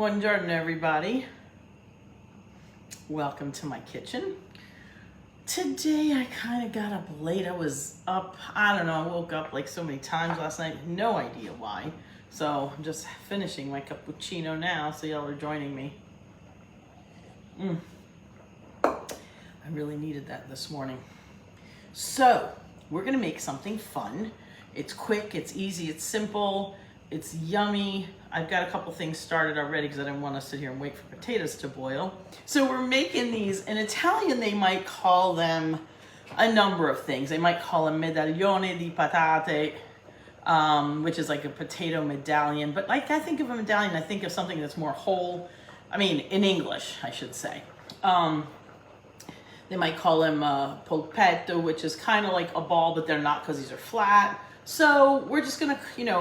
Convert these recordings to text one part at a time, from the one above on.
Buongiorno, everybody. Welcome to my kitchen. Today I kind of got up late. I was up, I don't know, I woke up like so many times last night, no idea why. So I'm just finishing my cappuccino now, so y'all are joining me. I really needed that this morning. So we're gonna make something fun. It's quick, it's easy, it's simple, it's yummy. I've got a couple things started already because I didn't want to sit here and wait for potatoes to boil. So we're making these. In Italian, they might call them a number of things. They might call them medaglione di patate, which is like a potato medallion. But like I think of a medallion, I think of something that's more whole. I mean, in English, I should say. They might call them polpetto, which is kind of like a ball, but they're not because these are flat. So we're just gonna,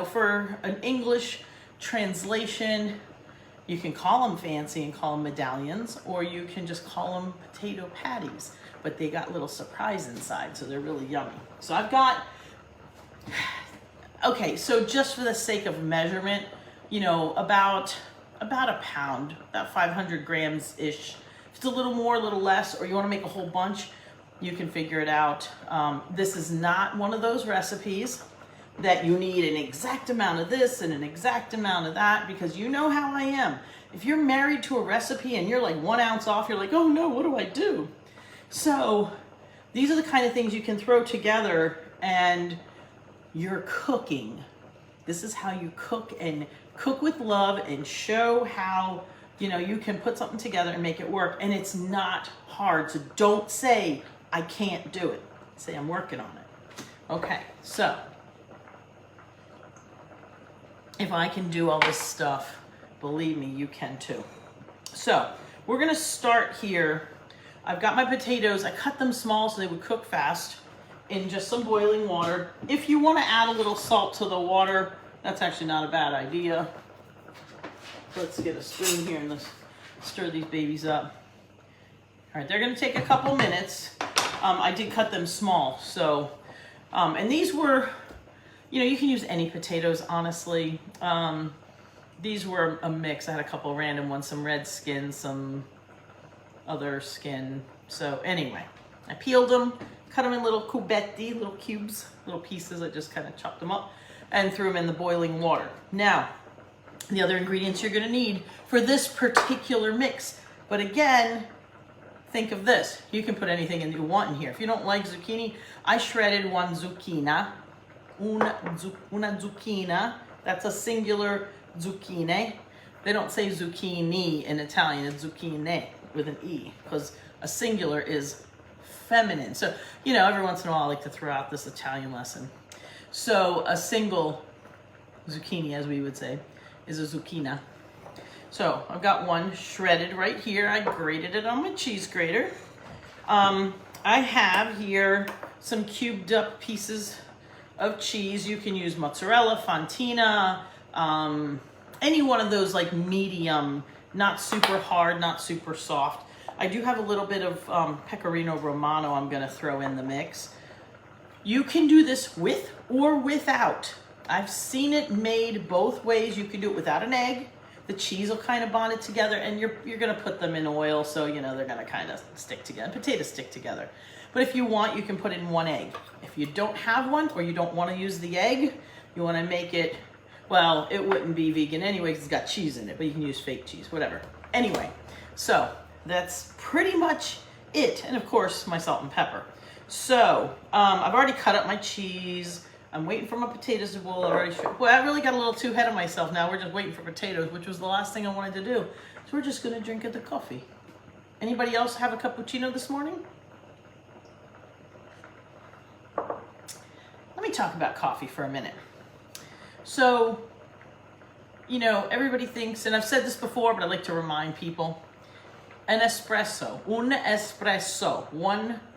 for an English translation, you can call them fancy and call them medallions, or you can just call them potato patties, but they got little surprise inside, so they're really yummy. So I've got, okay, so just for the sake of measurement, about a pound, about 500 grams-ish. If it's a little more, a little less, or you wanna make a whole bunch, you can figure it out. This is not one of those recipes that you need an exact amount of this and an exact amount of that, because you know how I am. If you're married to a recipe and you're like 1 ounce off, you're like, oh no, what do I do? So these are the kind of things you can throw together and you're cooking. This is how you cook, and cook with love and show how you can put something together and make it work. And it's not hard, so don't say I can't do it. Say I'm working on it. Okay, so if I can do all this stuff, believe me, you can too. So we're gonna start here. I've got my potatoes. I cut them small so they would cook fast in just some boiling water. If you wanna add a little salt to the water, that's actually not a bad idea. Let's get a spoon here and let's stir these babies up. All right, they're gonna take a couple minutes. I did cut them small, so, and these were, you can use any potatoes, honestly. These were a mix. I had a couple random ones, some red skin, some other skin. So anyway, I peeled them, cut them in little cubetti, little cubes, little pieces. I just kind of chopped them up and threw them in the boiling water. Now, the other ingredients you're gonna need for this particular mix. But again, think of this. You can put anything you want in here. If you don't like zucchini, I shredded one zucchina. Una zucchina. That's a singular zucchine. They don't say zucchini in Italian. It's zucchine with an E, because a singular is feminine. So, every once in a while I like to throw out this Italian lesson. So a single zucchini, as we would say, is a zucchina. So I've got one shredded right here. I grated it on my cheese grater. I have here some cubed up pieces of cheese. You can use mozzarella, fontina, any one of those, like medium, not super hard, not super soft. I do have a little bit of pecorino romano I'm gonna throw in the mix. You can do this with or without. I've seen it made both ways. You can do it without an egg. The cheese will kind of bond it together, and you're gonna put them in oil, so they're gonna kind of stick together. Potatoes stick together. But if you want, you can put in one egg. If you don't have one, or you don't want to use the egg, you want to make it, well, it wouldn't be vegan anyway because it's got cheese in it, but you can use fake cheese, whatever. Anyway, so that's pretty much it. And of course, my salt and pepper. So I've already cut up my cheese. I'm waiting for my potatoes to boil. I really got a little too ahead of myself now. We're just waiting for potatoes, which was the last thing I wanted to do. So we're just going to drink the coffee. Anybody else have a cappuccino this morning? Let me talk about coffee for a minute. So, everybody thinks, and I've said this before, but I like to remind people, un espresso,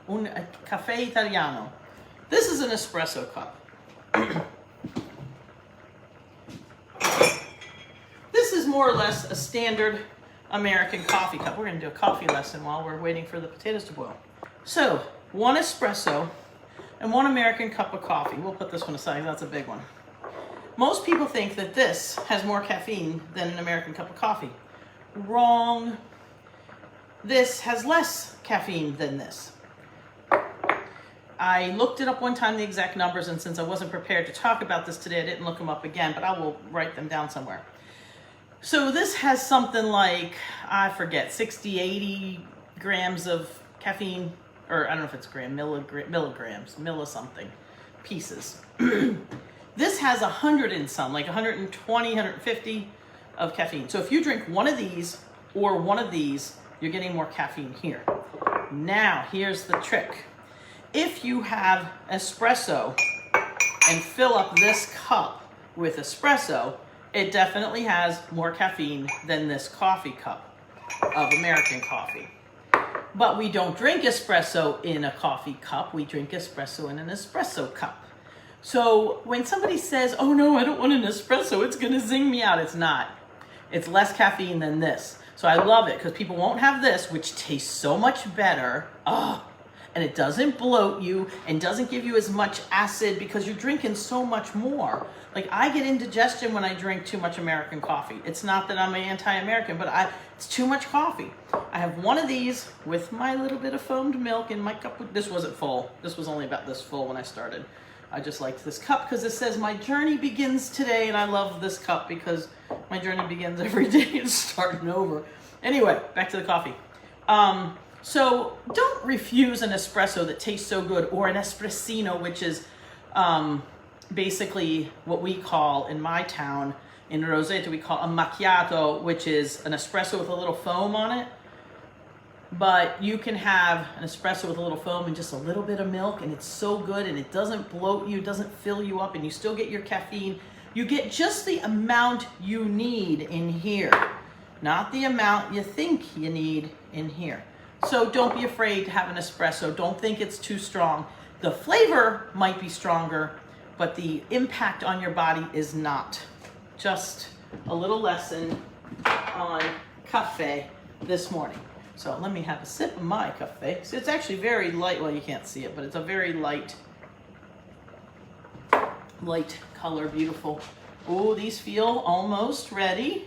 un caffè italiano. This is an espresso cup. This is more or less a standard American coffee cup. We're gonna do a coffee lesson while we're waiting for the potatoes to boil. So, 1 espresso and 1 American cup of coffee. We'll put this one aside, that's a big one. Most people think that this has more caffeine than an American cup of coffee. Wrong. This has less caffeine than this. I looked it up one time, the exact numbers, and since I wasn't prepared to talk about this today, I didn't look them up again, but I will write them down somewhere. So this has something like, I forget, 60, 80 grams of caffeine, or I don't know if it's milligrams, something, pieces. This has 100 and some, like 120, 150 of caffeine. So if you drink one of these or one of these, you're getting more caffeine here. Now, here's the trick. If you have espresso and fill up this cup with espresso, it definitely has more caffeine than this coffee cup of American coffee. But we don't drink espresso in a coffee cup. We drink espresso in an espresso cup. So when somebody says, oh no, I don't want an espresso, it's gonna zing me out. It's not. It's less caffeine than this. So I love it because people won't have this, which tastes so much better. And it doesn't bloat you and doesn't give you as much acid because you're drinking so much more. Like I get indigestion when I drink too much American coffee. It's not that I'm anti-American, but it's too much coffee. I have one of these with my little bit of foamed milk in my cup. This wasn't full. This was only about this full when I started. I just liked this cup because it says my journey begins today, and I love this cup because my journey begins every day. It's starting over. Anyway, back to the coffee. So don't refuse an espresso that tastes so good, or an espressino, which is basically what we call in my town, in Roseto, we call a macchiato, which is an espresso with a little foam on it. But you can have an espresso with a little foam and just a little bit of milk, and it's so good, and it doesn't bloat you, doesn't fill you up, and you still get your caffeine. You get just the amount you need in here, not the amount you think you need in here. So don't be afraid to have an espresso. Don't think it's too strong. The flavor might be stronger, but the impact on your body is not. Just a little lesson on cafe this morning. So let me have a sip of my cafe. So it's actually very light. Well, you can't see it, but it's a very light color, beautiful. Oh, these feel almost ready.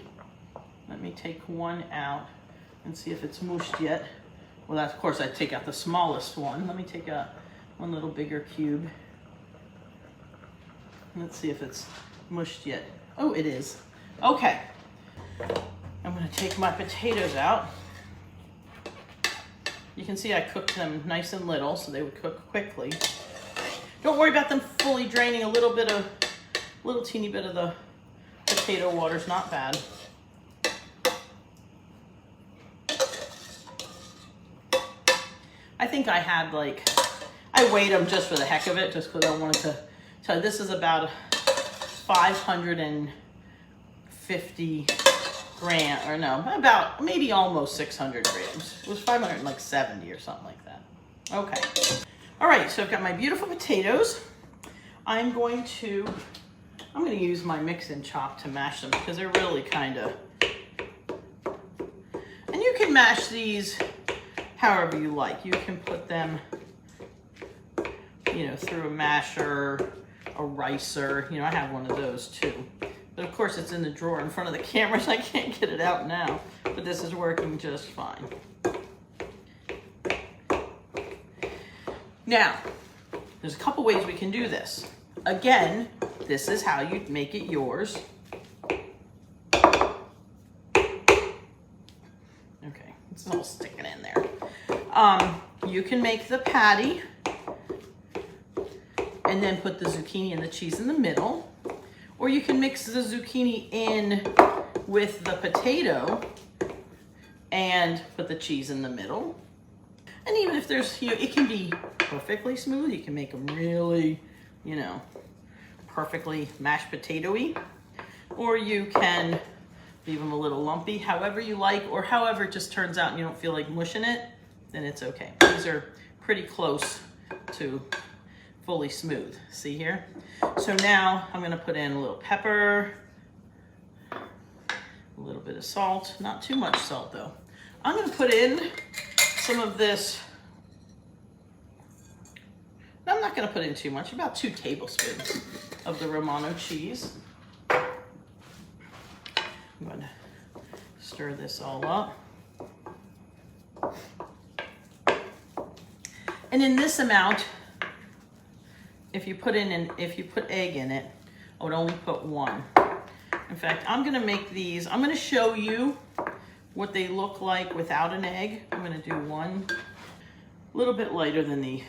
Let me take one out and see if it's mushed yet. Well, of course, I take out the smallest one. Let me take out one little bigger cube. Let's see if it's mushed yet. Oh, it is. Okay. I'm going to take my potatoes out. You can see I cooked them nice and little so they would cook quickly. Don't worry about them fully draining. A little teeny bit of the potato water's not bad. I think I had I weighed them just for the heck of it, just because I wanted to tell you. This is about 550 grams, or no, about maybe almost 600 grams. It was 570 or something like that. Okay. All right, so I've got my beautiful potatoes. I'm going to use my mix and chop to mash them because they're really kind of, and you can mash these however you like. You can put them, through a masher, a ricer. I have one of those too. But of course it's in the drawer in front of the camera, so I can't get it out now. But this is working just fine. Now, there's a couple ways we can do this. Again, this is how you make it yours. Okay, it's all sticking in there. You can make the patty and then put the zucchini and the cheese in the middle. Or you can mix the zucchini in with the potato and put the cheese in the middle. And even if there's, it can be perfectly smooth. You can make them really, perfectly mashed potato-y. Or you can leave them a little lumpy, however you like, or however it just turns out and you don't feel like mushing it, then it's okay. These are pretty close to fully smooth. See here? So now I'm gonna put in a little pepper, a little bit of salt, not too much salt though. I'm gonna put in some of this, I'm not gonna put in too much, about 2 tablespoons of the Romano cheese. I'm gonna Stir this all up. And in this amount, if you put egg in it, I would only put 1. In fact, I'm gonna make these, I'm gonna show you what they look like without an egg. I'm gonna do 1, a little bit lighter than the,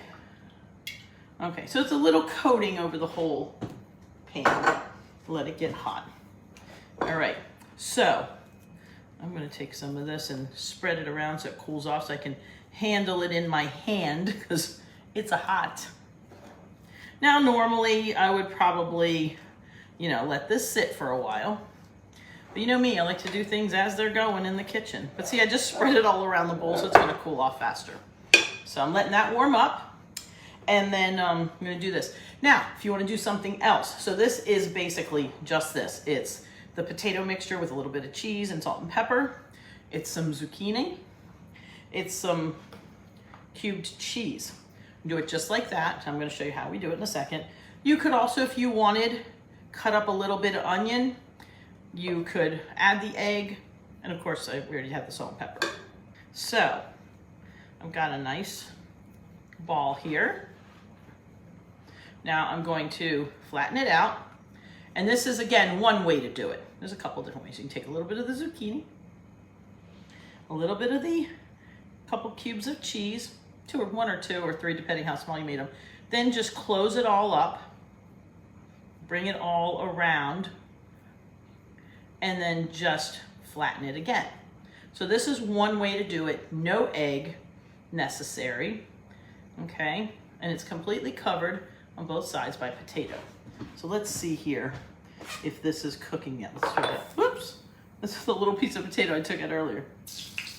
okay, so it's a little coating over the whole pan. Let it get hot. All right, so I'm gonna take some of this and spread it around so it cools off so I can handle it in my hand because it's hot. Now, normally I would probably, you know, let this sit for a while. But you know me, I like to do things as they're going in the kitchen. But see, I just spread it all around the bowl so it's gonna cool off faster. So I'm letting that warm up. And then I'm gonna do this. Now, if you wanna do something else, so this is basically just this. It's the potato mixture with a little bit of cheese and salt and pepper. It's some zucchini. It's some cubed cheese. Do it just like that. I'm gonna show you how we do it in a second. You could also, if you wanted, cut up a little bit of onion. You could add the egg. And of course, we already have the salt and pepper. So, I've got a nice ball here. Now I'm going to flatten it out. And this is, again, one way to do it. There's a couple different ways. You can take a little bit of the zucchini, a little bit of the couple cubes of cheese, 1 or 2 or 3, depending how small you made them. Then just close it all up, bring it all around, and then just flatten it again. So this is one way to do it. No egg necessary, okay? And it's completely covered on both sides by potato. So let's see here if this is cooking yet. Let's try that. Whoops, this is the little piece of potato I took out earlier.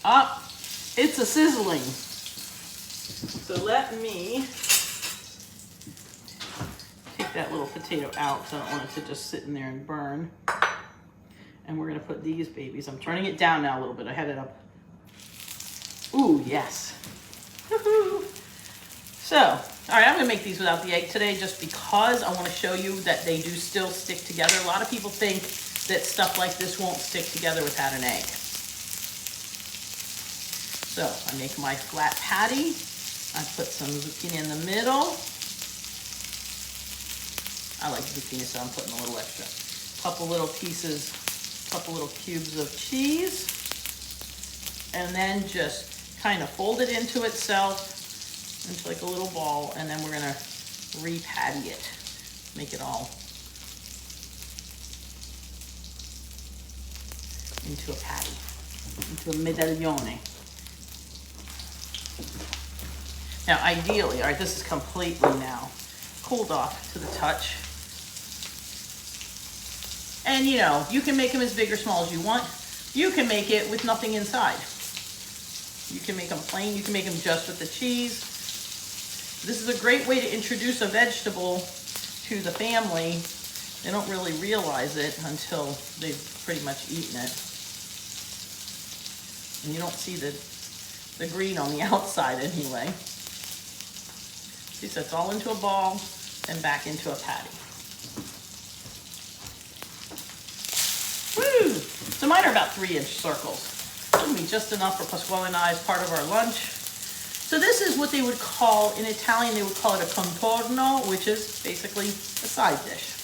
Ah, it's a sizzling. So let me take that little potato out because I don't want it to just sit in there and burn. And we're gonna put these babies, I'm turning it down now a little bit, I had it up. Ooh, yes. Woohoo. So, all right, I'm gonna make these without the egg today just because I wanna show you that they do still stick together. A lot of people think that stuff like this won't stick together without an egg. So I make my flat patty. I put some zucchini in the middle. I like zucchini, so I'm putting a little extra. Couple little pieces, couple little cubes of cheese. And then just kind of fold it into itself, into like a little ball, and then we're gonna re-patty it. Make it all into a patty, into a medaglione. Now ideally, all right, this is completely now cooled off to the touch. And you know, you can make them as big or small as you want. You can make it with nothing inside. You can make them plain, you can make them just with the cheese. This is a great way to introduce a vegetable to the family. They don't really realize it until they've pretty much eaten it. And you don't see the green on the outside anyway. See, so it's all into a ball and back into a patty. Woo! So mine are about 3-inch circles. It'll be just enough for Pasquale and I as part of our lunch. So this is what they would call, in Italian, they would call it a contorno, which is basically a side dish.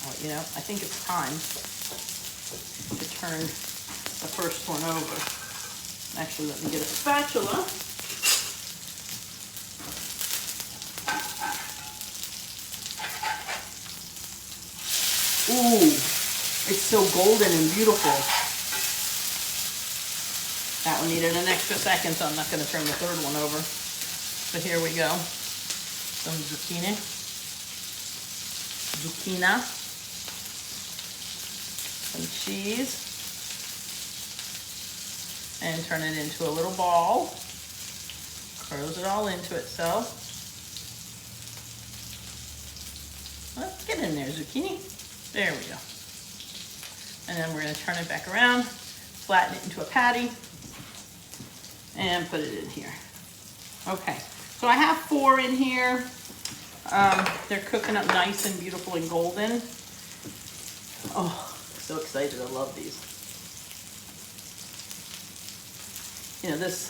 Oh, you know, I think it's time to turn the first one over. Actually, let me get a spatula. Ooh, it's so golden and beautiful. That one needed an extra second, so I'm not going to turn the third one over. But here we go. Some zucchina. Some cheese. And turn it into a little ball. Close it all into itself. Let's get in there, zucchini. There we go. And then we're going to turn it back around, flatten it into a patty, and put it in here. Okay, so I have 4 in here. They're cooking up nice and beautiful and golden. Oh, So excited, I love these. You know, this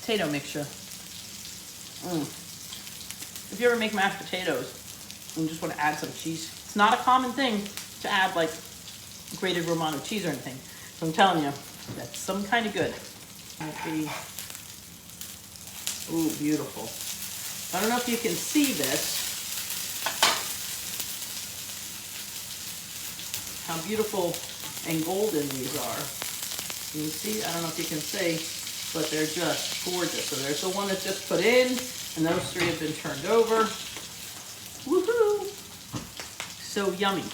potato mixture. If you ever make mashed potatoes and just want to add some cheese, it's not a common thing to add like grated Romano cheese or anything. So I'm telling you, that's some kind of good. Might be, ooh, beautiful. I don't know if you can see this. How beautiful and golden these are. Can you see? I don't know if you can see, but they're just gorgeous. So there's the one that's just put in, and those three have been turned over. Woohoo! So yummy.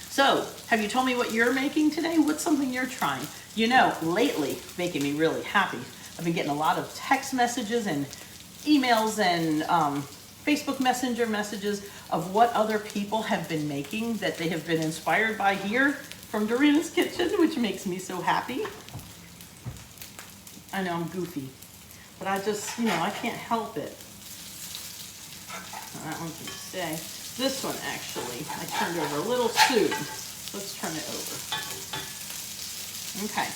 So, have you told me what you're making today? What's something you're trying? You know, lately, making me really happy. I've been getting a lot of text messages and emails and Facebook Messenger messages of what other people have been making that they have been inspired by here from Dorina's Kitchen, which makes me so happy. I know I'm goofy, but I just, you know, I can't help it. That one can stay. This one, actually, I turned over a little soon. Let's turn it over. Okay.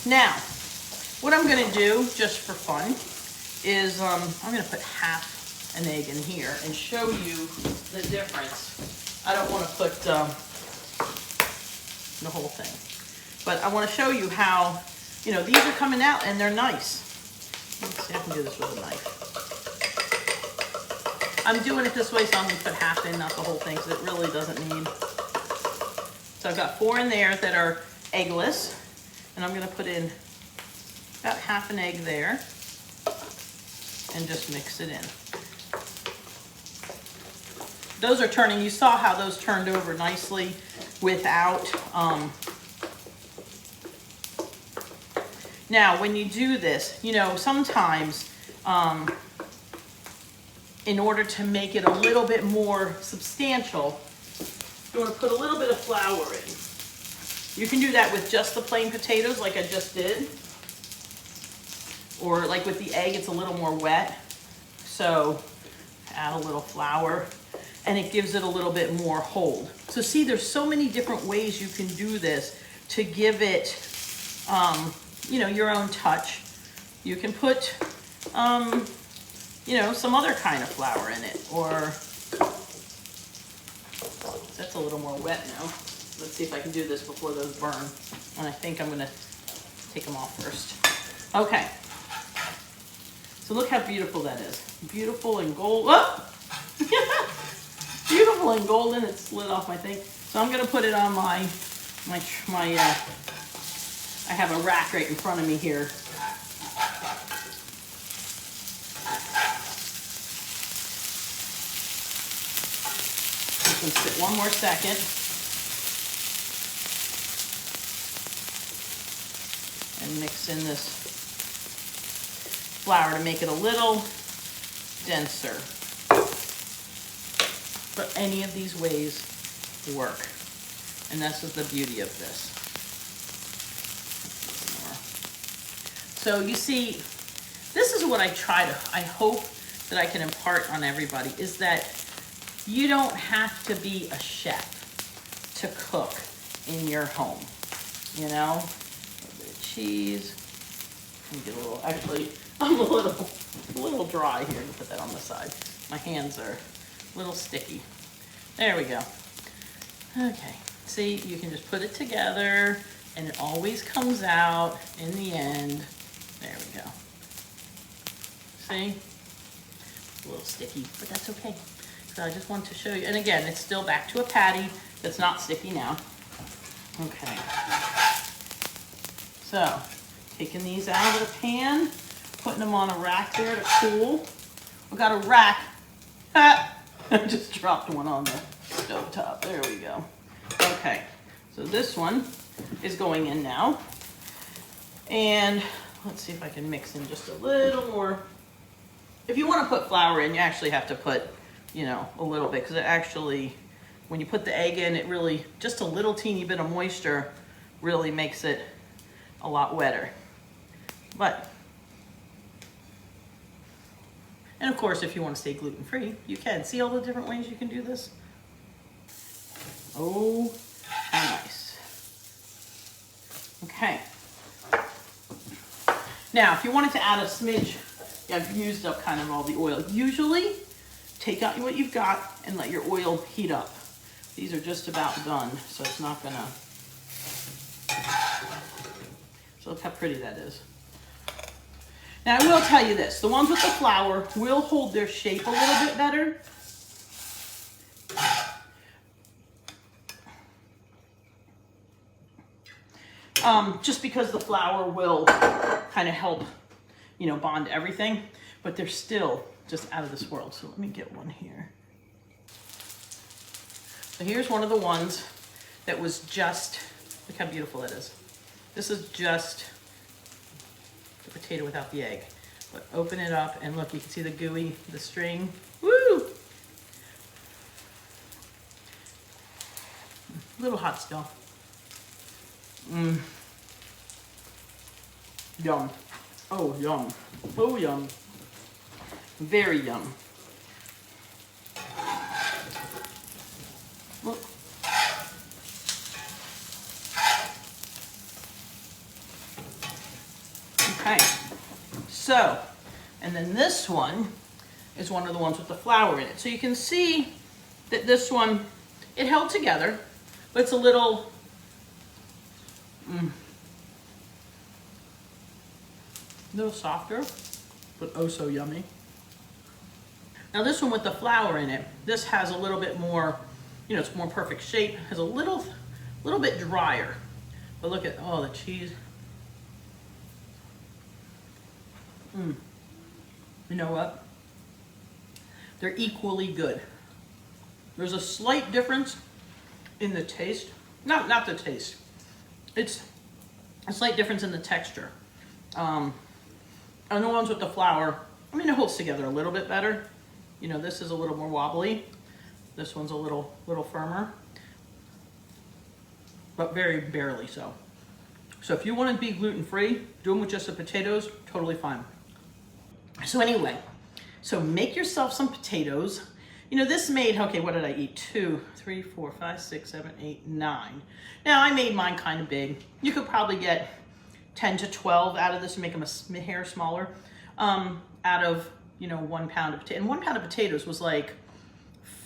Now, what I'm going to do, just for fun, is I'm going to put half an egg in here and show you the difference. I don't want to put the whole thing, but I want to show you how, you know, these are coming out and they're nice. Let's see if I can do this with a knife. I'm doing it this way, so I'm going to put half in, not the whole thing, because it really doesn't need. So I've got 4 in there that are eggless, and I'm going to put in about half an egg there and just mix it in. Those are turning, you saw how those turned over nicely without, now when you do this, you know, sometimes, in order to make it a little bit more substantial, you want to put a little bit of flour in. You can do that with just the plain potatoes like I just did. Or like with the egg, it's a little more wet. So add a little flour and it gives it a little bit more hold. So see, there's so many different ways you can do this to give it, you know, your own touch. You can put, you know, some other kind of flour in it, or that's a little more wet now. Let's see if I can do this before those burn. And I think I'm gonna take them off first. Okay. So look how beautiful that is. Beautiful and gold. Oh! Beautiful and golden. It slid off my thing. So I'm gonna put it on I have a rack right in front of me here. Sit one more second. And mix in this flour to make it a little denser. But any of these ways work. And that's the beauty of this. So you see, this is what I hope that I can impart on everybody, is that you don't have to be a chef to cook in your home, you know? A little bit of cheese. Let me get a little, actually, I'm a little dry here to put that on the side. My hands are a little sticky. There we go. Okay, see, you can just put it together and it always comes out in the end. There we go. See? A little sticky, but that's okay. So I just want to show you, and again, it's still back to a patty that's not sticky now. Okay. So, taking these out of the pan, putting them on a rack there to cool. We've got a rack. I just dropped one on the stove top. There we go. Okay, so this one is going in now. And let's see if I can mix in just a little more. If you want to put flour in, you actually have to put, you know, a little bit, because it actually, when you put the egg in, it really, just a little teeny bit of moisture really makes it a lot wetter. But, and of course, if you want to stay gluten-free, you can. See all the different ways you can do this? Oh, Okay. Now, if you wanted to add a smidge, I've used up kind of all the oil. Usually, take out what you've got and let your oil heat up. These are just about done, so it's not gonna. So look how pretty that is. Now, I will tell you this. The ones with the flour will hold their shape a little bit better. Just because the flour will kind of help, you know, bond everything, but they're still just out of this world. So let me get one here. So here's one of the ones that was just, look how beautiful it is. This is just the potato without the egg. But open it up and look, you can see the gooey, the string. Woo! A little hot still. Mmm. Yum. Oh, yum. Oh, yum. Very yum. Look. Okay. So, and then this one is one of the ones with the flour in it. So you can see that this one, it held together, but it's a little, a little softer, but oh so yummy. Now this one with the flour in it, this has a little bit more, you know, it's more perfect shape, has a little bit drier. But look at, oh, the cheese. You know what? They're equally good. There's a slight difference in the taste. Not the taste. It's a slight difference in the texture. And the ones with the flour, I mean, it holds together a little bit better. You know, this is a little more wobbly. This one's a little firmer, but very barely so. So if you want to be gluten-free, do them with just the potatoes, totally fine. So anyway, so make yourself some potatoes. You know, this made, okay, what did I eat? 2, 3, 4, 5, 6, 7, 8, 9. Now I made mine kind of big. You could probably get 10 to 12 out of this and make them a hair smaller. Out of, you know, 1 pound of potato. And 1 pound of potatoes was like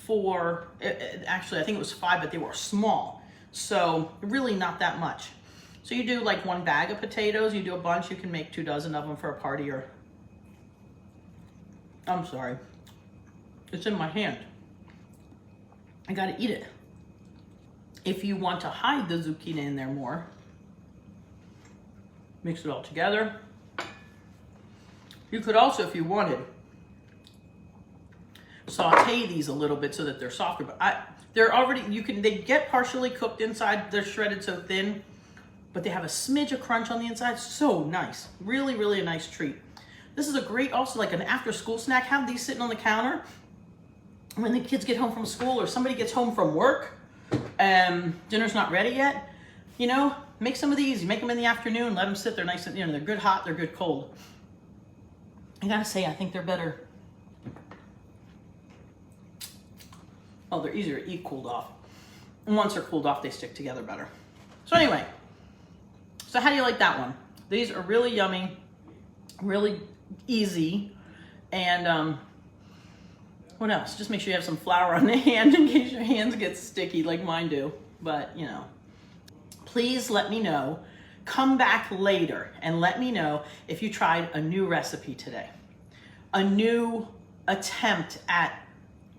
4, actually I think it was 5, but they were small. So really not that much. So you do like 1 bag of potatoes, you do a bunch, you can make 2 dozen of them for a party or, I'm sorry, it's in my hand. I gotta eat it. If you want to hide the zucchini in there more, mix it all together. You could also, if you wanted, saute these a little bit so that they're softer, but they're already, they get partially cooked inside, they're shredded so thin, but they have a smidge of crunch on the inside. So nice, really, really a nice treat. This is a great, also like an after school snack. Have these sitting on the counter when the kids get home from school or somebody gets home from work and dinner's not ready yet. You know, make some of these, you make them in the afternoon, let them sit there nice and, you know, they're good hot, they're good cold. I gotta say, I think they're better. Oh, they're easier to eat cooled off. And once they're cooled off, they stick together better. So anyway, so how do you like that one? These are really yummy, really easy. And what else? Just make sure you have some flour on the hand in case your hands get sticky like mine do. But, you know, please let me know. Come back later and let me know if you tried a new recipe today. A new attempt at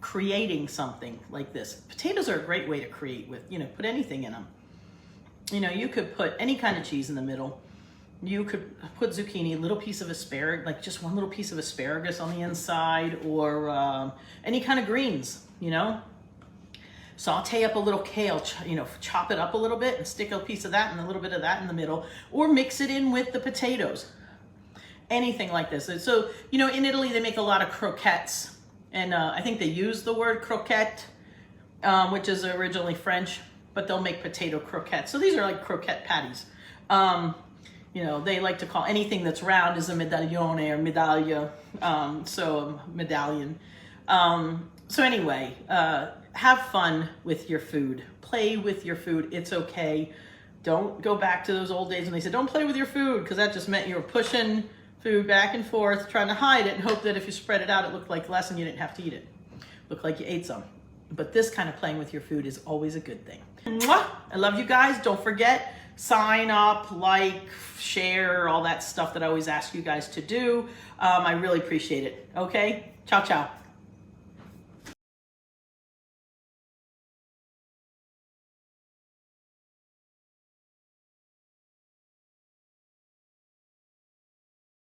creating something like this. Potatoes are a great way to create with, you know, put anything in them. You know, you could put any kind of cheese in the middle. You could put zucchini, a little piece of asparagus, like just one little piece of asparagus on the inside, or any kind of greens, you know. Saute up a little kale, you know, chop it up a little bit and stick a piece of that and a little bit of that in the middle, or mix it in with the potatoes. Anything like this. So, you know, in Italy, they make a lot of croquettes. And I think they use the word croquette, which is originally French, but they'll make potato croquettes. So these are like croquette patties. You know, they like to call anything that's round is a medaglione or medaglia, so a medallion. So anyway, have fun with your food. Play with your food. It's okay. Don't go back to those old days when they said, don't play with your food, because that just meant you were pushing food back and forth, trying to hide it and hope that if you spread it out, it looked like less and you didn't have to eat it. Looked like you ate some. But this kind of playing with your food is always a good thing. Mwah! I love you guys. Don't forget, sign up, like, share, all that stuff that I always ask you guys to do. I really appreciate it. Okay? Ciao, ciao.